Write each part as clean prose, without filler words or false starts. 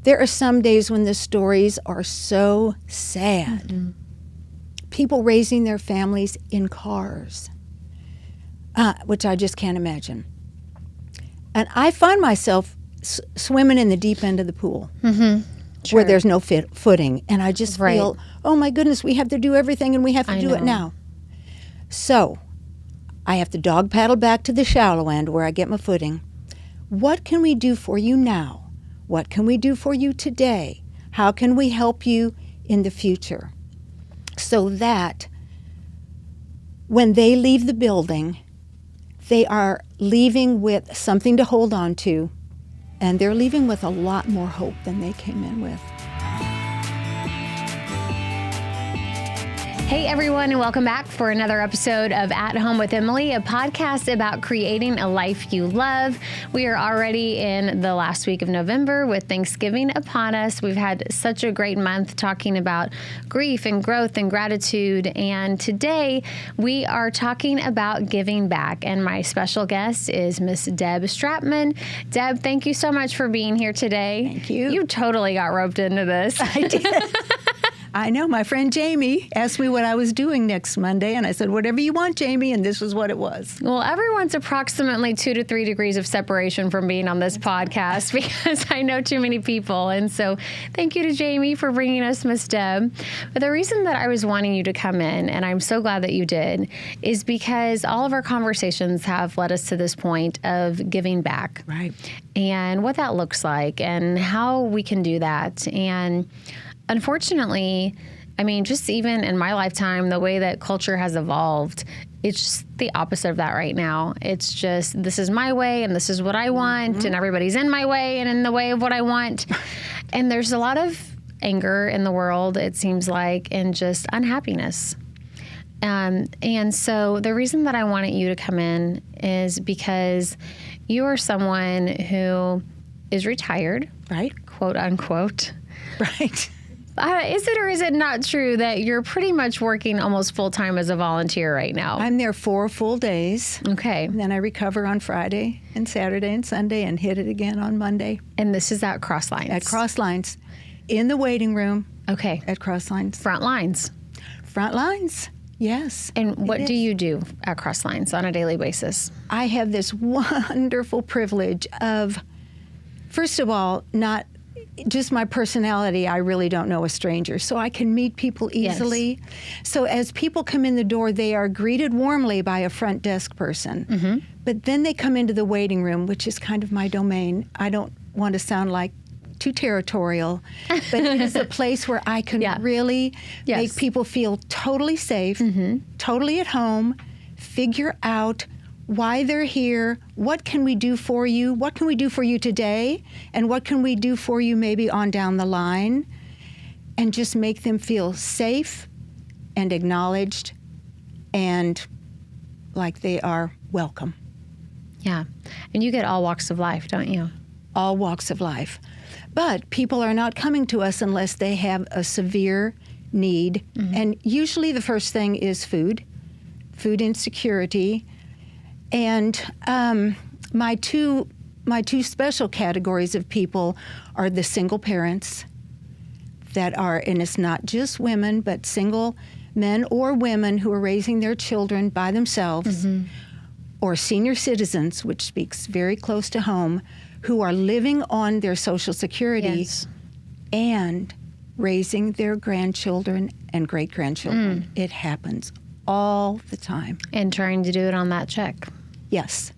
There are some days when the stories are so sad. Mm-hmm. People raising their families in cars, which I just can't imagine. And I find myself swimming in the deep end of the pool where there's no footing. And I just feel, oh my goodness, we have to do everything and we have to do it now. So I have to dog paddle back to the shallow end where I get my footing. What can we do for you now? What can we do for you today? How can we help you in the future? So that when they leave the building, they are leaving with something to hold on to, and they're leaving with a lot more hope than they came in with. Hey everyone, and welcome back for another episode of At Home with Emily, a podcast about creating a life you love. We are already in the last week of November with Thanksgiving upon us. We've had such a great month talking about grief and growth and gratitude. And today we are talking about giving back. And my special guest is Miss Deb Stratman. Deb, thank you so much for being here today. Thank you. You totally got roped into this. I did. I know. My friend Jamie asked me what I was doing next Monday, and I said, whatever you want, Jamie, and this was what it was. Well, everyone's approximately 2 to 3 degrees of separation from being on this podcast because I know too many people. And so thank you to Jamie for bringing us Miss Deb. But the reason that I was wanting you to come in, and I'm so glad that you did, is because all of our conversations have led us to this point of giving back. Right. And what that looks like and how we can do that. And unfortunately, I mean, just even in my lifetime, the way that culture has evolved, it's just the opposite of that right now. It's just, this is my way and this is what I want, and everybody's in my way and in the way of what I want. And there's a lot of anger in the world, it seems like, and just unhappiness. And so the reason that I wanted you to come in is because you are someone who is retired, right? Quote unquote. Right. Is it or is it not true that you're pretty much working almost full-time as a volunteer right now? I'm there 4 full days. Okay. And then I recover on Friday and Saturday and Sunday and hit it again on Monday. And this is at Crosslines? At Crosslines. In the waiting room. Okay. At Crosslines. Front lines? Front lines, yes. And what do you do at Crosslines on a daily basis? I have this wonderful privilege of, first of all, not just my personality, I really don't know a stranger, so I can meet people easily. Yes. So as people come in the door, they are greeted warmly by a front desk person. But then they come into the waiting room, which is kind of my domain. I don't want to sound like too territorial, but it is a place where I can really make people feel totally safe, totally at home, figure out why they're here, what can we do for you, what can we do for you today, and what can we do for you maybe on down the line, and just make them feel safe and acknowledged and like they are welcome. Yeah. And you get all walks of life, don't you? All walks of life. But people are not coming to us unless they have a severe need. And usually the first thing is food insecurity. And my two special categories of people are the single parents that are, and it's not just women, but single men or women who are raising their children by themselves, or senior citizens, which speaks very close to home, who are living on their Social Security and raising their grandchildren and great-grandchildren. It happens all the time. And trying to do it on that check. Yes.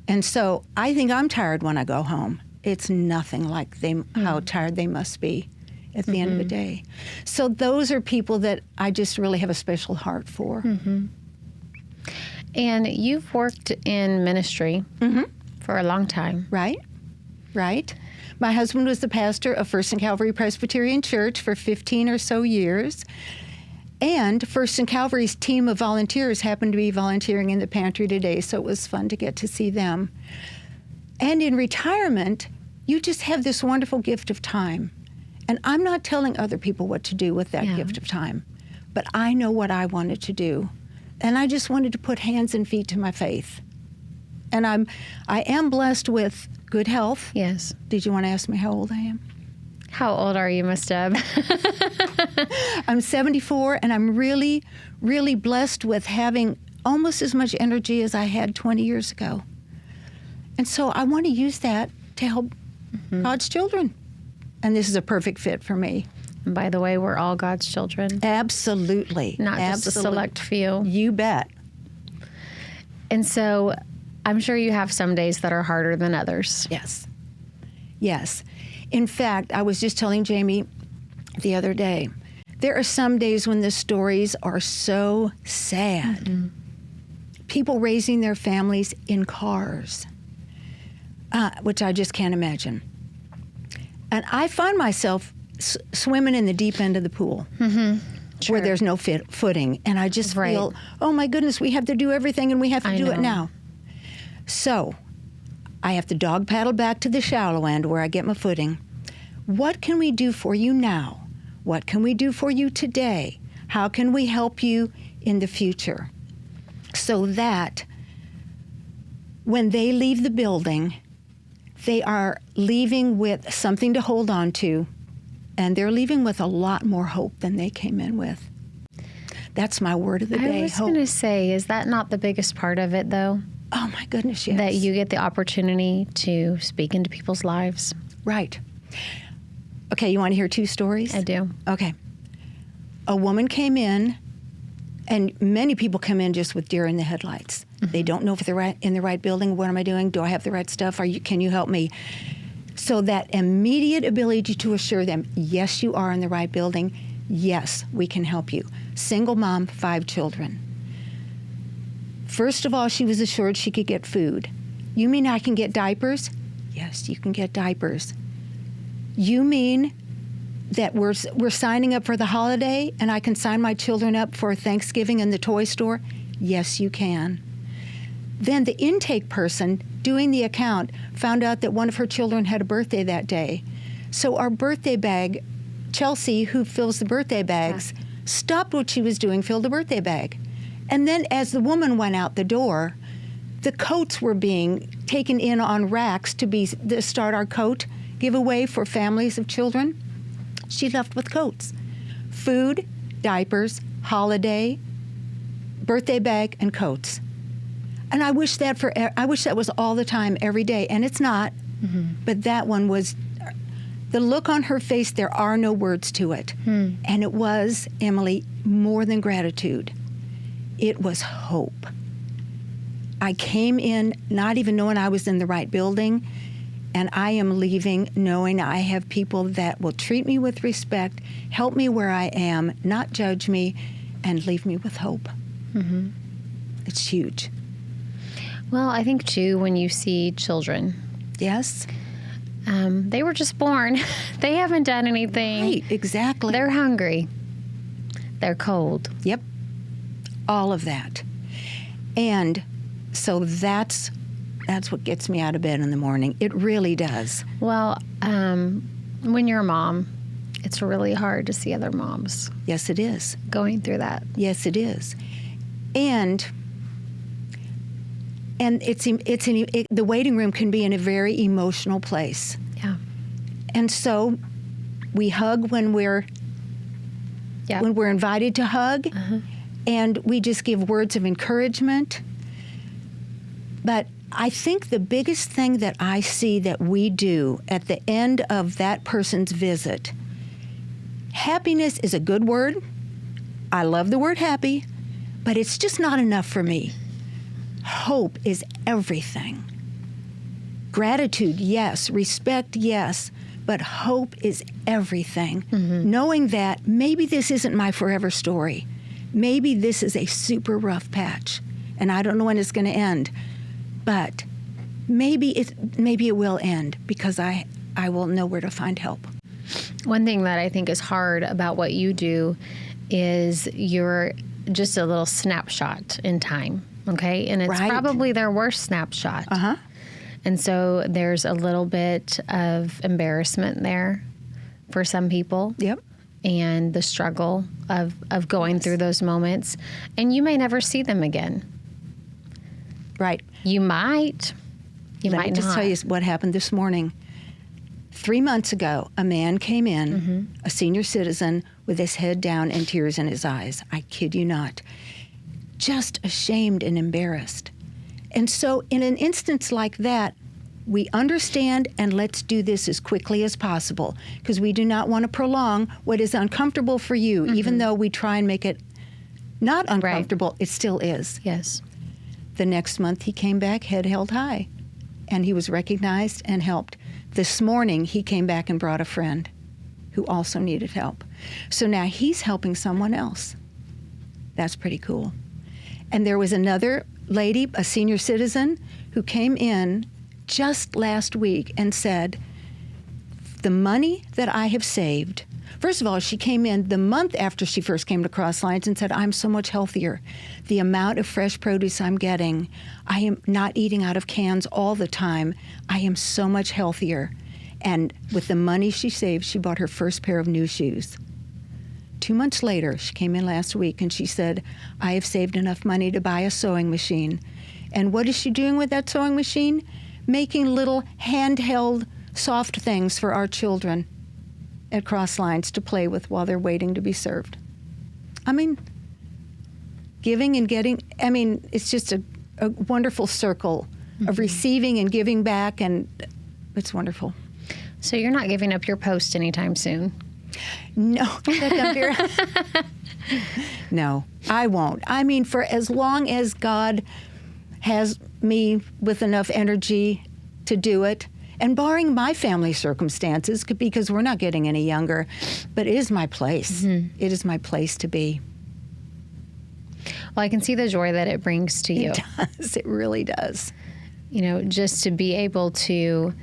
And so I think I'm tired when I go home. It's nothing like how tired they must be at the end of the day. So those are people that I just really have a special heart for. And you've worked in ministry for a long time. Right. My husband was the pastor of First and Calvary Presbyterian Church for 15 or so years. And First and Calvary's team of volunteers happened to be volunteering in the pantry today, so it was fun to get to see them. And in retirement, you just have this wonderful gift of time. And I'm not telling other people what to do with that gift of time, but I know what I wanted to do. And I just wanted to put hands and feet to my faith. And I am blessed with good health. Yes. Did you want to ask me how old I am? How old are you, Miss Deb? I'm 74, and I'm really, really blessed with having almost as much energy as I had 20 years ago. And so I want to use that to help God's children. And this is a perfect fit for me. And by the way, we're all God's children. Absolutely. Not just a select few. You bet. And so I'm sure you have some days that are harder than others. Yes. Yes. In fact, I was just telling Jamie the other day, there are some days when the stories are so sad. People raising their families in cars, which I just can't imagine. And I find myself swimming in the deep end of the pool where there's no footing. And I just feel, oh my goodness, we have to do everything and we have to do it now. So I have to dog paddle back to the shallow end where I get my footing. What can we do for you now? What can we do for you today? How can we help you in the future? So that when they leave the building, they are leaving with something to hold on to, and they're leaving with a lot more hope than they came in with. That's my word of the day, I was hope. going to say, is that not the biggest part of it, though? Oh, my goodness, yes. That you get the opportunity to speak into people's lives. Right. Okay, you want to hear two stories? I do. Okay. A woman came in, and many people come in just with deer in the headlights. They don't know if they're in the right building. What am I doing? Do I have the right stuff? Can you help me? So that immediate ability to assure them, yes, you are in the right building. Yes, we can help you. Single mom, 5 children. First of all, she was assured she could get food. You mean I can get diapers? Yes, you can get diapers. You mean that we're signing up for the holiday and I can sign my children up for Thanksgiving in the toy store? Yes, you can. Then the intake person doing the account found out that one of her children had a birthday that day. So our birthday bag, Chelsea, who fills the birthday bags, stopped what she was doing, filled a birthday bag. And then as the woman went out the door, the coats were being taken in on racks to start our coat giveaway for families of children. She left with coats. Food, diapers, holiday, birthday bag, and coats. And I wish that was all the time, every day. And it's not. But that one was, the look on her face, there are no words to it. And it was, Emily, more than gratitude. It was hope. I came in not even knowing I was in the right building, and I am leaving knowing I have people that will treat me with respect, help me where I am, not judge me, and leave me with hope. It's huge. Well, I think, too, when you see children. Yes. They were just born. They haven't done anything. Right, exactly. They're hungry. They're cold. Yep. All of that. And so that's what gets me out of bed in the morning. It really does. Well, when you're a mom, it's really hard to see other moms. Yes, it is. Going through that. Yes, it is. And the waiting room can be in a very emotional place. Yeah. And so we hug when we're invited to hug, and we just give words of encouragement. But I think the biggest thing that I see that we do at the end of that person's visit, happiness is a good word. I love the word happy, but it's just not enough for me. Hope is everything. Gratitude, yes. Respect, yes. But hope is everything. Knowing that maybe this isn't my forever story. Maybe this is a super rough patch, and I don't know when it's going to end. But maybe it will end because I will know where to find help. One thing that I think is hard about what you do is you're just a little snapshot in time, okay? And it's probably their worst snapshot. And so there's a little bit of embarrassment there for some people. Yep. And the struggle of going through those moments. And you may never see them again. Right. You might. You Let might me just not. tell you what happened this morning. 3 months ago, a man came in, a senior citizen, with his head down and tears in his eyes. I kid you not. Just ashamed and embarrassed. And so in an instance like that, we understand, and let's do this as quickly as possible, because we do not want to prolong what is uncomfortable for you, even though we try and make it not uncomfortable. It still is. Yes. The next month he came back, head held high, and he was recognized and helped. This morning he came back and brought a friend who also needed help. So now he's helping someone else. That's pretty cool. And there was another lady, a senior citizen, who came in just last week and said, the money that I have saved, first of all, she came in the month after she first came to Crosslines and said, I'm so much healthier. The amount of fresh produce I'm getting, I am not eating out of cans all the time. I am so much healthier. And with the money she saved, she bought her first pair of new shoes. 2 months later, she came in last week and she said, I have saved enough money to buy a sewing machine. And what is she doing with that sewing machine? Making little handheld soft things for our children at Crosslines to play with while they're waiting to be served. I mean, giving and getting, I mean, it's just a wonderful circle of receiving and giving back, and it's wonderful. So you're not giving up your post anytime soon? No. No, I won't. I mean, for as long as God has me with enough energy to do it, and barring my family circumstances, because we're not getting any younger, but it is my place. It is my place to be. Well, I can see the joy that it brings to you. It does. It really does. You know, just to be able to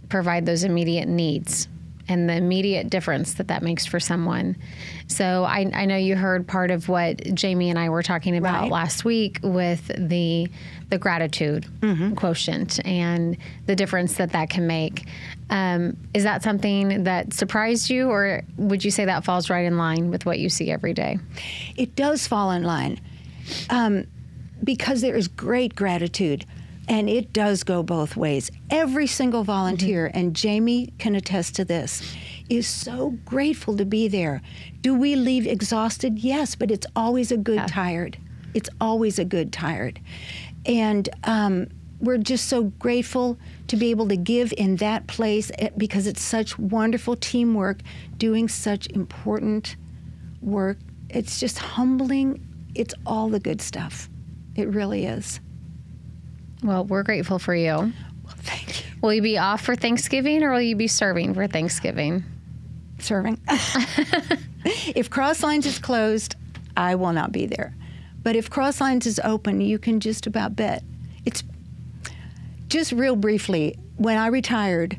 provide those immediate needs and the immediate difference that makes for someone. So I know you heard part of what Jamie and I were talking about last week with the gratitude quotient and the difference that can make. Is that something that surprised you, or would you say that falls right in line with what you see every day? It does fall in line because there is great gratitude. And it does go both ways. Every single volunteer, and Jamie can attest to this, is so grateful to be there. Do we leave exhausted? Yes, but it's always a good tired. It's always a good tired. And we're just so grateful to be able to give in that place because it's such wonderful teamwork, doing such important work. It's just humbling. It's all the good stuff. It really is. Well, we're grateful for you. Well, thank you. Will you be off for Thanksgiving, or will you be serving for Thanksgiving? Serving. If Crosslines is closed, I will not be there. But if Crosslines is open, you can just about bet. It's just real briefly, when I retired,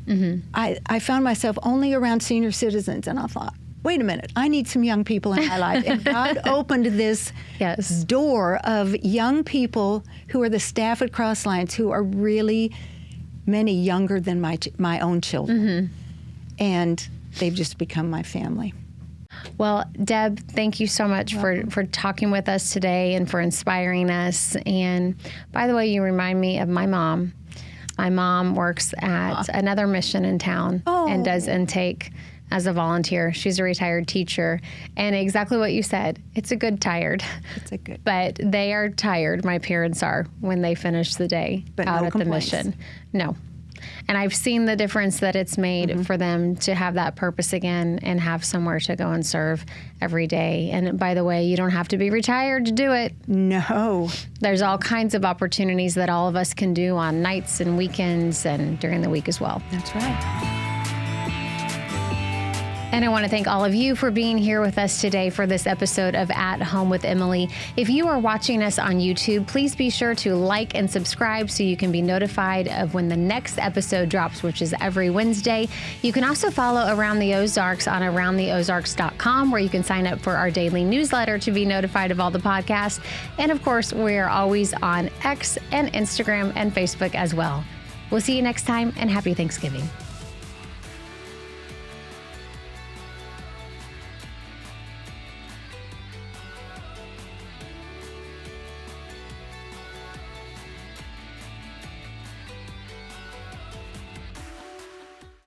I found myself only around senior citizens, and I thought, wait a minute, I need some young people in my life. And God opened this door of young people who are the staff at Crosslines who are really many younger than my own children. And they've just become my family. Well, Deb, thank you so much for talking with us today and for inspiring us. And by the way, you remind me of my mom. My mom works at another mission in town and does intake as a volunteer. She's a retired teacher. And exactly what you said, it's a good tired. It's a good. But they are tired, my parents are, when they finish the day out at the mission. No. And I've seen the difference that it's made for them to have that purpose again and have somewhere to go and serve every day. And by the way, you don't have to be retired to do it. No. There's all kinds of opportunities that all of us can do on nights and weekends and during the week as well. That's right. And I want to thank all of you for being here with us today for this episode of At Home with Emily. If you are watching us on YouTube, please be sure to like and subscribe so you can be notified of when the next episode drops, which is every Wednesday. You can also follow Around the Ozarks on AroundTheOzarks.com, where you can sign up for our daily newsletter to be notified of all the podcasts. And of course, we are always on X and Instagram and Facebook as well. We'll see you next time, and happy Thanksgiving.